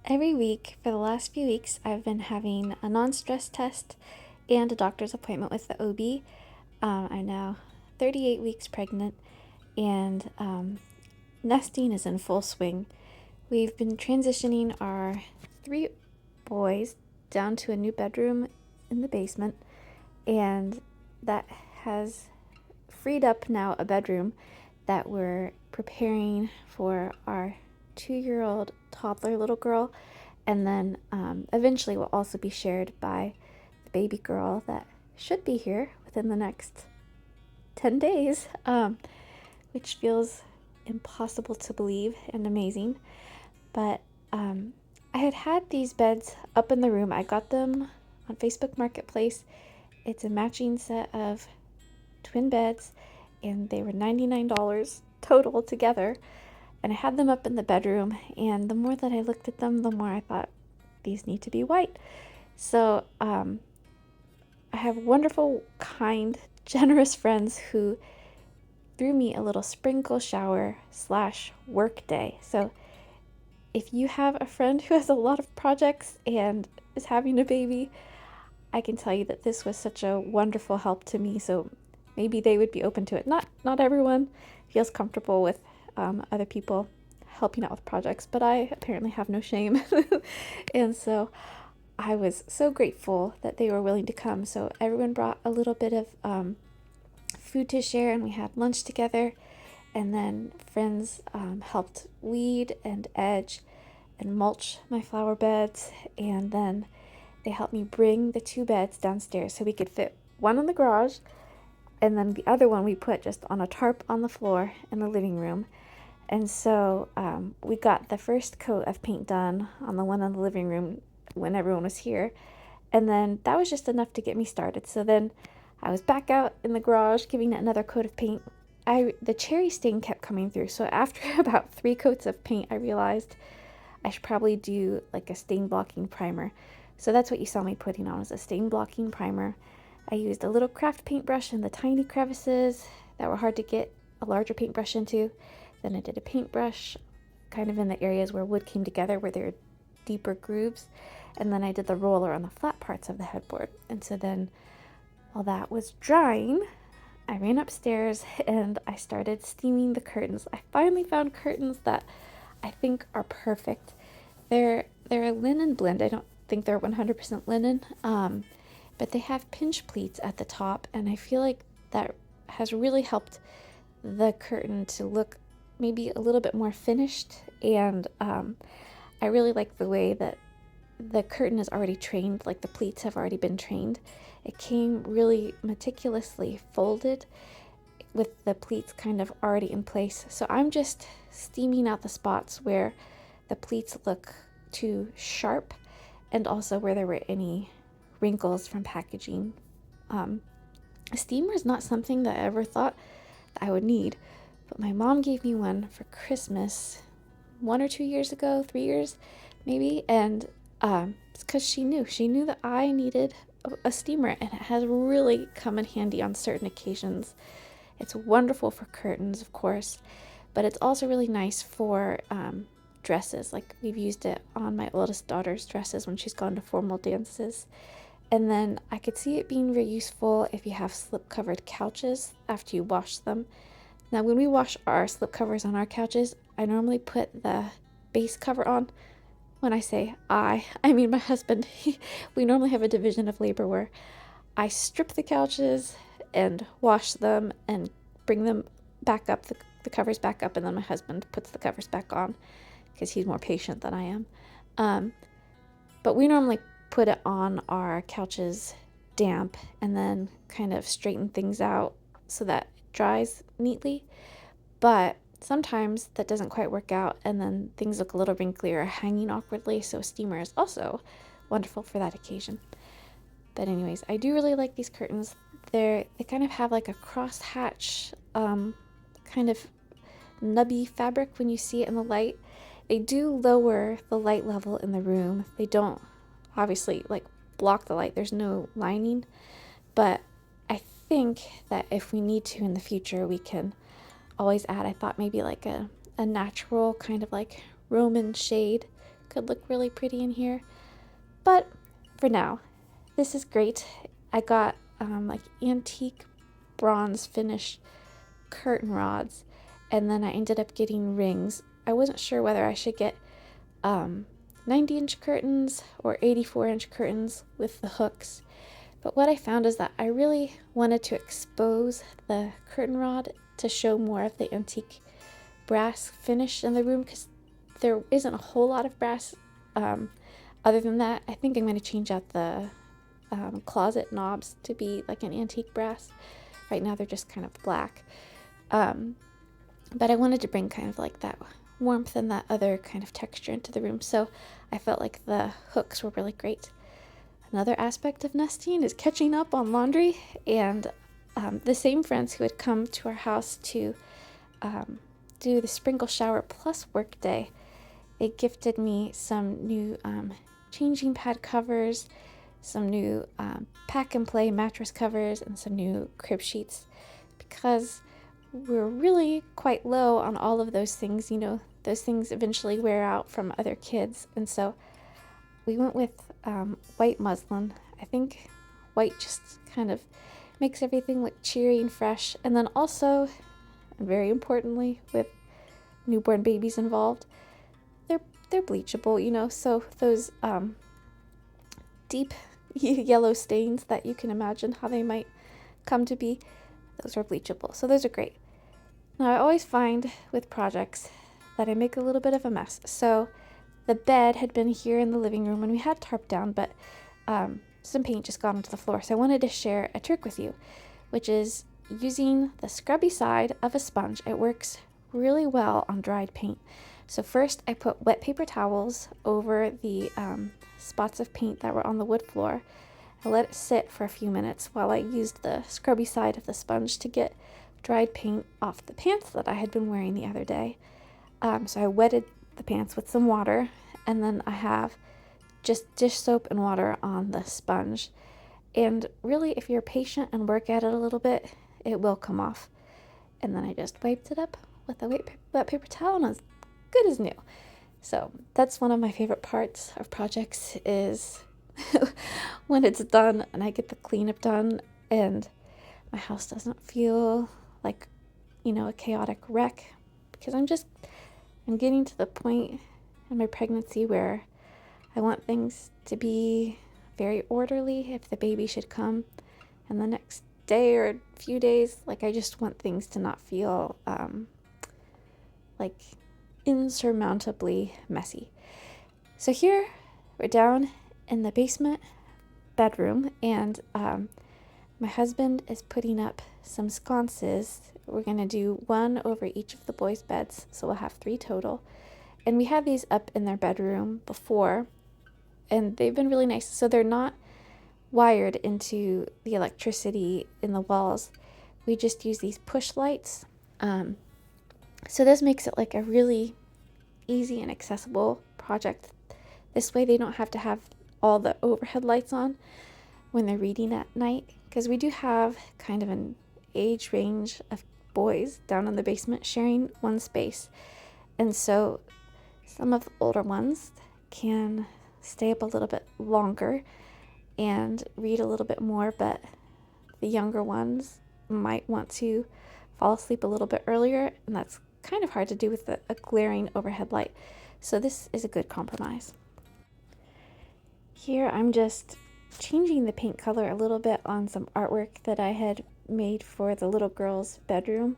Every week for the last few weeks, I've been having a non-stress test and a doctor's appointment with the OB. I'm now 38 weeks pregnant, and nesting is in full swing. We've been transitioning our three boys down to a new bedroom in the basement, and that has freed up now a bedroom that we're preparing for our 2-year-old toddler little girl, and then eventually will also be shared by the baby girl that should be here within the next 10 days, which feels impossible to believe and amazing. But I had these beds up in the room. I got them on Facebook Marketplace. It's a matching set of twin beds, and they were $99 total together. And I had them up in the bedroom, and the more that I looked at them, the more I thought, these need to be white. So I have wonderful, kind, generous friends who threw me a little sprinkle shower / work day. So if you have a friend who has a lot of projects and is having a baby, I can tell you that this was such a wonderful help to me. So maybe they would be open to it. Not everyone feels comfortable with other people helping out with projects, but I apparently have no shame. And so I was so grateful that they were willing to come. So everyone brought a little bit of food to share, and we had lunch together. And then friends helped weed and edge and mulch my flower beds. And then they helped me bring the 2 beds downstairs so we could fit one in the garage, and then the other one we put just on a tarp on the floor in the living room. And so we got the first coat of paint done on the one in the living room when everyone was here. And then that was just enough to get me started. So then I was back out in the garage giving it another coat of paint. The cherry stain kept coming through. So after about 3 coats of paint, I realized I should probably do like a stain blocking primer. So that's what you saw me putting on, was a stain blocking primer. I used a little craft paintbrush in the tiny crevices that were hard to get a larger paintbrush into. Then I did a paintbrush kind of in the areas where wood came together, where there were deeper grooves. And then I did the roller on the flat parts of the headboard. And so then while that was drying, I ran upstairs and I started steaming the curtains. I finally found curtains that I think are perfect. They're a linen blend. I don't think they're 100% linen, but they have pinch pleats at the top, and I feel like that has really helped the curtain to look maybe a little bit more finished. And I really like the way that the curtain is already trained, like the pleats have already been trained. It came really meticulously folded with the pleats kind of already in place. So I'm just steaming out the spots where the pleats look too sharp, and also where there were any wrinkles from packaging. A steamer is not something that I ever thought that I would need, but my mom gave me one for Christmas 1 or 2 years ago, 3 years maybe, and it's because she knew that I needed a steamer, and it has really come in handy on certain occasions. It's wonderful for curtains, of course, but it's also really nice for dresses. Like, we've used it on my oldest daughter's dresses when she's gone to formal dances. And then I could see it being very useful if you have slip-covered couches after you wash them. Now, when we wash our slip covers on our couches, I normally put the base cover on. When I say I mean my husband. We normally have a division of labor where I strip the couches and wash them and bring them back up, the covers back up, and then my husband puts the covers back on because he's more patient than I am. But we normally put it on our couches damp and then kind of straighten things out so that it dries neatly. But sometimes that doesn't quite work out, and then things look a little wrinkly or hanging awkwardly, so a steamer is also wonderful for that occasion. But anyways, I do really like these curtains. They kind of have like a crosshatch kind of nubby fabric when you see it in the light. They do lower the light level in the room. They don't obviously like block the light. There's no lining, but I think that if we need to in the future, we can always add, I thought maybe like a natural kind of like Roman shade could look really pretty in here. But for now, this is great. I got like antique bronze finish curtain rods, and then I ended up getting rings. I wasn't sure whether I should get 90-inch curtains or 84-inch curtains with the hooks. But what I found is that I really wanted to expose the curtain rod to show more of the antique brass finish in the room, because there isn't a whole lot of brass. Other than that, I think I'm going to change out the closet knobs to be like an antique brass. Right now they're just kind of black. But I wanted to bring kind of like that warmth and that other kind of texture into the room, so I felt like the hooks were really great. Another aspect of nesting is catching up on laundry, and the same friends who had come to our house to do the sprinkle shower plus work day, they gifted me some new changing pad covers, some new pack and play mattress covers, and some new crib sheets, because we're really quite low on all of those things. You know, those things eventually wear out from other kids, and so we went with white muslin. I think white just kind of makes everything look cheery and fresh, and then also, and very importantly, with newborn babies involved, they're bleachable, you know, so those deep yellow stains that you can imagine how they might come to be, those are bleachable, so those are great. Now, I always find with projects that I make a little bit of a mess. So the bed had been here in the living room and we had tarp down, but some paint just got onto the floor. So I wanted to share a trick with you, which is using the scrubby side of a sponge. It works really well on dried paint. So first I put wet paper towels over the spots of paint that were on the wood floor. I let it sit for a few minutes while I used the scrubby side of the sponge to get dried paint off the pants that I had been wearing the other day. So I wetted the pants with some water, and then I have just dish soap and water on the sponge. And really, if you're patient and work at it a little bit, it will come off. And then I just wiped it up with a wet paper towel, and it's good as new. So that's one of my favorite parts of projects, is when it's done and I get the cleanup done and my house doesn't feel like, you know, a chaotic wreck, because I'm getting to the point in my pregnancy where I want things to be very orderly. If the baby should come and the next day or a few days, like, I just want things to not feel like insurmountably messy. So here we're down in the basement bedroom, and my husband is putting up some sconces. We're going to do one over each of the boys' beds, so we'll have 3 total. And we had these up in their bedroom before, and they've been really nice. So they're not wired into the electricity in the walls. We just use these push lights. So this makes it like a really easy and accessible project. This way they don't have to have all the overhead lights on when they're reading at night, because we do have kind of an age range of boys down in the basement sharing one space. And so some of the older ones can stay up a little bit longer and read a little bit more, but the younger ones might want to fall asleep a little bit earlier, and that's kind of hard to do with a glaring overhead light. So this is a good compromise. Here I'm just changing the paint color a little bit on some artwork that I had made for the little girl's bedroom.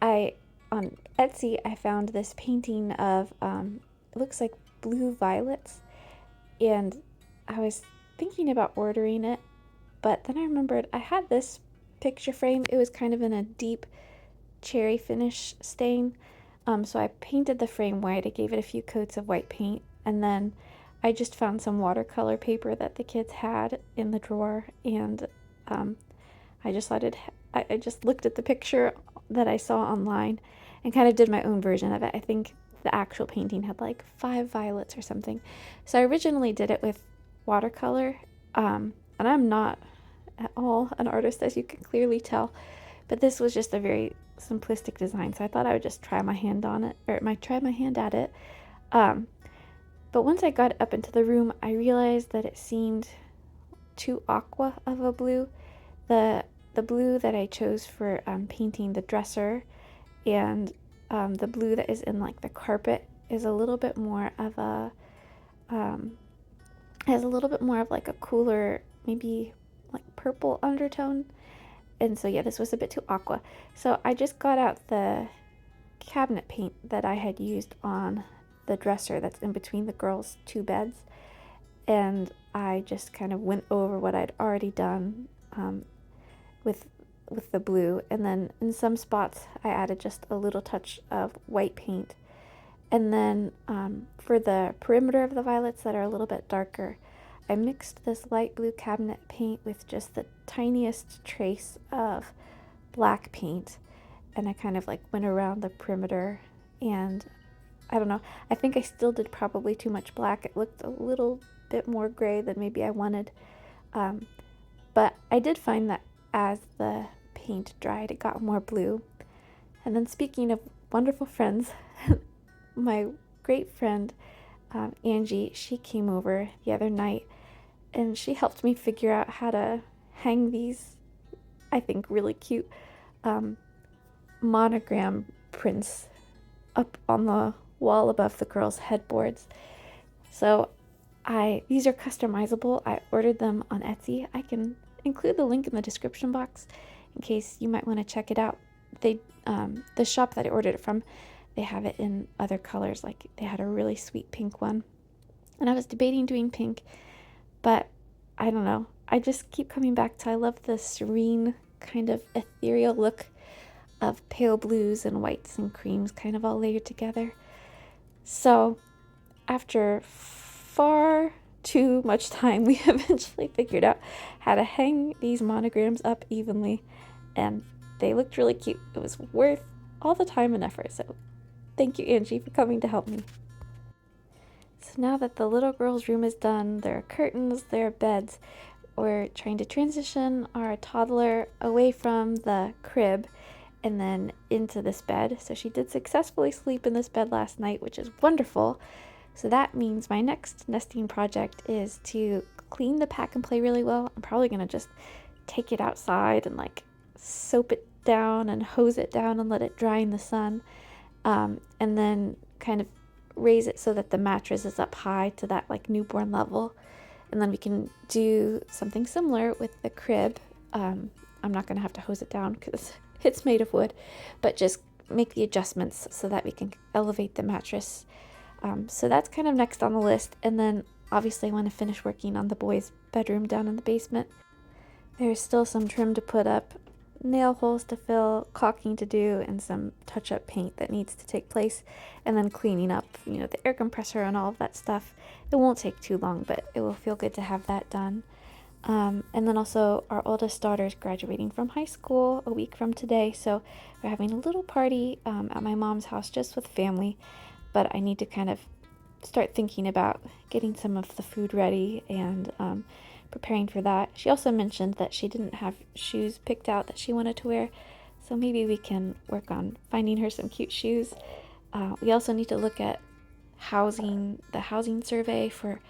On Etsy, I found this painting of, it looks like blue violets, and I was thinking about ordering it, but then I remembered I had this picture frame. It was kind of in a deep cherry finish stain, so I painted the frame white. I gave it a few coats of white paint, and then I just found some watercolor paper that the kids had in the drawer, and I just looked at the picture that I saw online and kind of did my own version of it. I think the actual painting had like 5 violets or something. So I originally did it with watercolor, and I'm not at all an artist, as you can clearly tell, but this was just a very simplistic design, so I thought I would just try my hand at it. But once I got up into the room, I realized that it seemed too aqua of a blue. The blue that I chose for painting the dresser and the blue that is in like the carpet is a little bit more of a has a little bit more of like a cooler, maybe like purple undertone. And so yeah, this was a bit too aqua. So I just got out the cabinet paint that I had used on the dresser that's in between the girls' two beds, and I just kind of went over what I'd already done with the blue, and then in some spots I added just a little touch of white paint. And then for the perimeter of the violets that are a little bit darker, I mixed this light blue cabinet paint with just the tiniest trace of black paint, and I kind of like went around the perimeter, and I don't know, I think I still did probably too much black. It looked a little bit more gray than maybe I wanted, but I did find that as the paint dried, it got more blue. And then speaking of wonderful friends, my great friend Angie, she came over the other night and she helped me figure out how to hang these, I think, really cute monogram prints up on the wall above the girls' headboards. So these are customizable. I ordered them on Etsy. I can include the link in the description box in case you might want to check it out. They the shop that I ordered it from, they have it in other colors. Like they had a really sweet pink one, and I was debating doing pink, but I don't know. I just keep coming back to I love the serene kind of ethereal look of pale blues and whites and creams kind of all layered together. So after far too much time, we eventually figured out how to hang these monograms up evenly, and they looked really cute. It was worth all the time and effort. So thank you, Angie, for coming to help me. So now that the little girl's room is done, there are curtains, there are beds, we're trying to transition our toddler away from the crib and then into this bed. So she did successfully sleep in this bed last night, which is wonderful. So that means my next nesting project is to clean the pack and play really well. I'm probably going to just take it outside and like soap it down and hose it down and let it dry in the sun. And then kind of raise it so that the mattress is up high to that like newborn level. And then we can do something similar with the crib. I'm not going to have to hose it down because it's made of wood, but just make the adjustments so that we can elevate the mattress. So that's kind of next on the list. And then obviously I want to finish working on the boys' bedroom down in the basement. There's still some trim to put up, nail holes to fill, caulking to do, and some touch-up paint that needs to take place, and then cleaning up, the air compressor and all of that stuff. It won't take too long, but it will feel good to have that done. And then also our oldest daughter is graduating from high school a week from today, so we're having a little party at my mom's house just with family, but I need to kind of start thinking about getting some of the food ready and preparing for that. She also mentioned that she didn't have shoes picked out that she wanted to wear, so maybe we can work on finding her some cute shoes. We also need to look at the housing survey for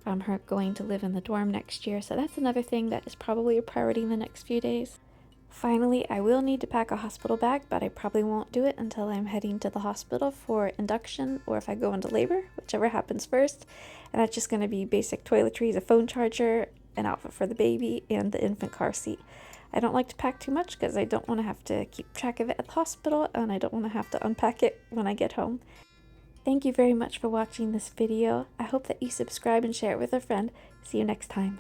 her going to live in the dorm next year, so that's another thing that is probably a priority in the next few days. Finally, I will need to pack a hospital bag, but I probably won't do it until I'm heading to the hospital for induction or if I go into labor, whichever happens first. And that's just going to be basic toiletries, a phone charger, an outfit for the baby, and the infant car seat. I don't like to pack too much because I don't want to have to keep track of it at the hospital, and I don't want to have to unpack it when I get home. Thank you very much for watching this video. I hope that you subscribe and share it with a friend. See you next time.